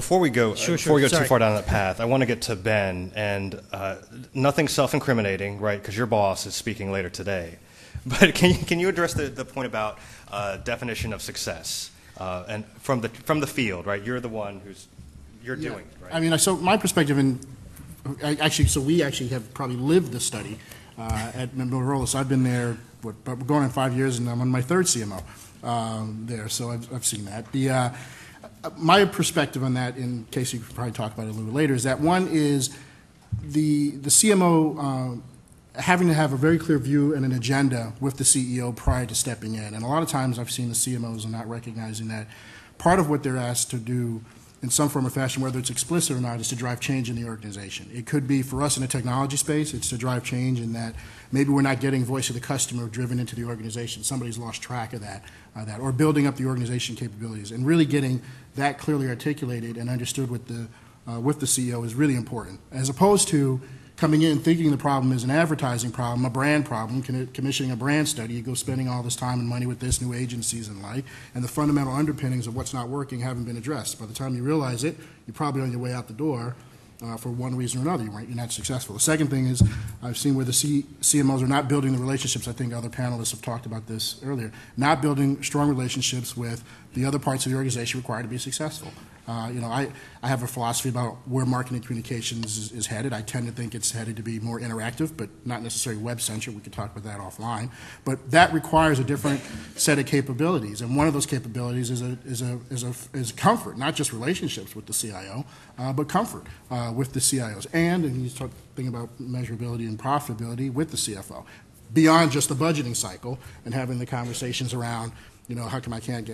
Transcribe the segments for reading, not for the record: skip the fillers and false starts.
before we go, Sure. before we go too Sorry. far down that path, I want to get to Ben, and nothing self-incriminating, right? Because your boss is speaking later today. But can you address the point about definition of success and from the field, right? You're the one you're doing it, right? I mean, so my perspective, we actually have probably lived the study at Motorola. So I've been there, we're going on 5 years, and I'm on my third CMO there. So I've seen that. My perspective on that, in case you could probably talk about it a little bit later, is that one is the CMO having to have a very clear view and an agenda with the CEO prior to stepping in. And a lot of times I've seen the CMOs are not recognizing that part of what they're asked to do in some form or fashion, whether it's explicit or not, is to drive change in the organization. It could be, for us in the technology space, it's to drive change in that maybe we're not getting voice of the customer driven into the organization. Somebody's lost track of that, or building up the organization capabilities. And really getting that clearly articulated and understood with the CEO is really important, as opposed to coming in thinking the problem is an advertising problem, a brand problem, commissioning a brand study, you go spending all this time and money with this, new agencies and like, and the fundamental underpinnings of what's not working haven't been addressed. By the time you realize it, you're probably on your way out the door for one reason or another. You're not successful. The second thing is I've seen where the CMOs are not building the relationships. I think other panelists have talked about this earlier. Not building strong relationships with the other parts of the organization required to be successful. I have a philosophy about where marketing communications is headed. I tend to think it's headed to be more interactive, but not necessarily web-centric. We could talk about that offline. But that requires a different set of capabilities, and one of those capabilities is comfort, not just relationships with the CIO, but comfort with the CIOs, and you start thinking about measurability and profitability with the CFO, beyond just the budgeting cycle and having the conversations around, how come I can't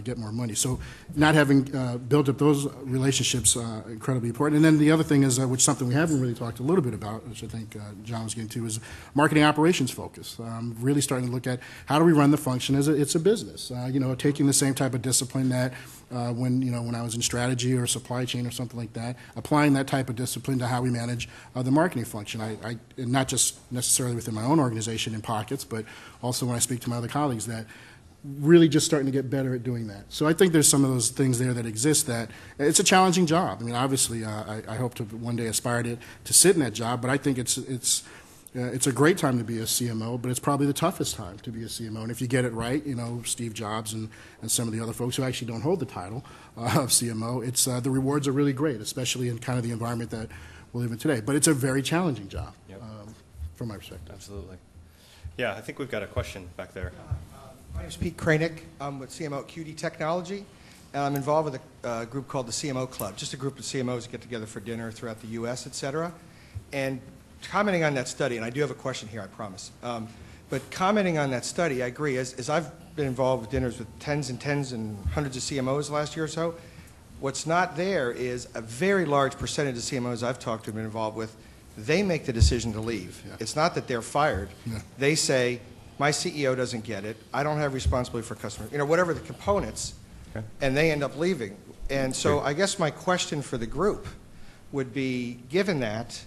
get more money? So not having built up those relationships incredibly important. And then the other thing is, which something we haven't really talked a little bit about, which I think John was getting to, is marketing operations focus. Really starting to look at how do we run the function as it's a business. Taking the same type of discipline that when I was in strategy or supply chain or something like that, applying that type of discipline to how we manage the marketing function. I not just necessarily within my own organization in pockets, but also when I speak to my other colleagues, that really just starting to get better at doing that. So I think there's some of those things there that exist that it's a challenging job. I mean, obviously, I hope to one day aspire to sit in that job, but I think it's a great time to be a CMO, but it's probably the toughest time to be a CMO. And if you get it right, Steve Jobs and some of the other folks who actually don't hold the title of CMO, it's the rewards are really great, especially in kind of the environment that we live in today. But it's a very challenging job, from my perspective. Absolutely. Yeah, I think we've got a question back there. My name is Pete Kranick. I'm with CMO at QD Technology, and I'm involved with a group called the CMO Club, just a group of CMOs that get together for dinner throughout the U.S., et cetera. And commenting on that study, and I do have a question here, I promise, but commenting on that study, I agree. As I've been involved with dinners with tens and hundreds of CMOs the last year or so, what's not there is a very large percentage of CMOs I've talked to and been involved with, they make the decision to leave. Yeah. It's not that they're fired. Yeah. They say, my CEO doesn't get it, I don't have responsibility for customers, whatever the components, okay. And they end up leaving. And so I guess my question for the group would be, given that,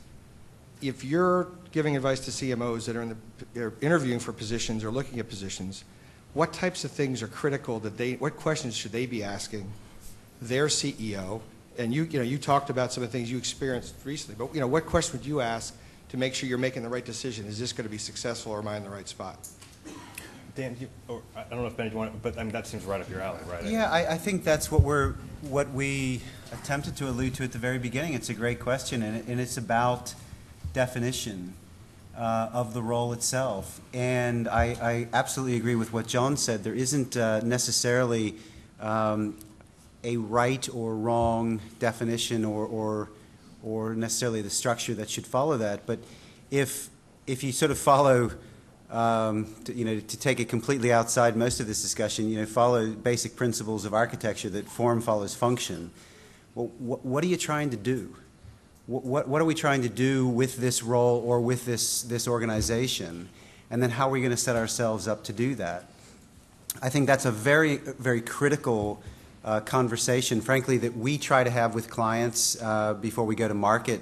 if you're giving advice to CMOs that are interviewing for positions or looking at positions, what types of things are critical what questions should they be asking their CEO? And you talked about some of the things you experienced recently, but what question would you ask to make sure you're making the right decision? Is this going to be successful, or am I in the right spot? Dan, I don't know if Ben, you want it, but I mean, that seems right up your alley, right? Yeah, I think that's what we attempted to allude to at the very beginning. It's a great question, and it's about definition of the role itself. And I absolutely agree with what John said. There isn't necessarily a right or wrong definition or necessarily the structure that should follow that. But if you sort of follow to take it completely outside most of this discussion, follow basic principles of architecture that form follows function. Well, what are you trying to do? What are we trying to do with this role or with this organization? And then how are we going to set ourselves up to do that? I think that's a very, very critical conversation, frankly, that we try to have with clients before we go to market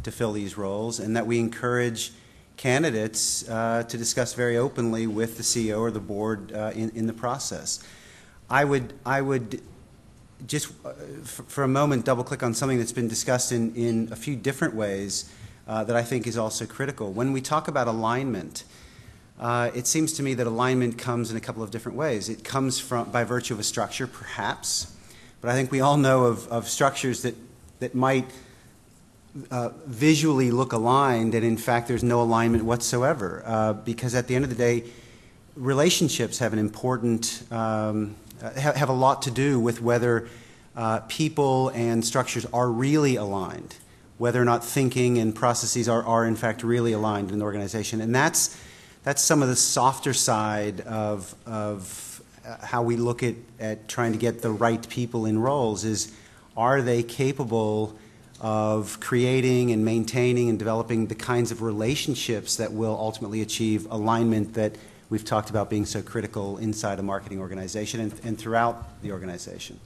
to fill these roles, and that we encourage candidates to discuss very openly with the CEO or the board in the process. I would just for a moment, double click on something that's been discussed in a few different ways that I think is also critical. When we talk about alignment, it seems to me that alignment comes in a couple of different ways. It comes by virtue of a structure, perhaps, but I think we all know of structures that might visually look aligned, and in fact there's no alignment whatsoever, because at the end of the day, relationships have an important, have a lot to do with whether people and structures are really aligned, whether or not thinking and processes are in fact really aligned in an organization. And that's some of the softer side of how we look at trying to get the right people in roles is, are they capable of creating and maintaining and developing the kinds of relationships that will ultimately achieve alignment that we've talked about being so critical inside a marketing organization and throughout the organization.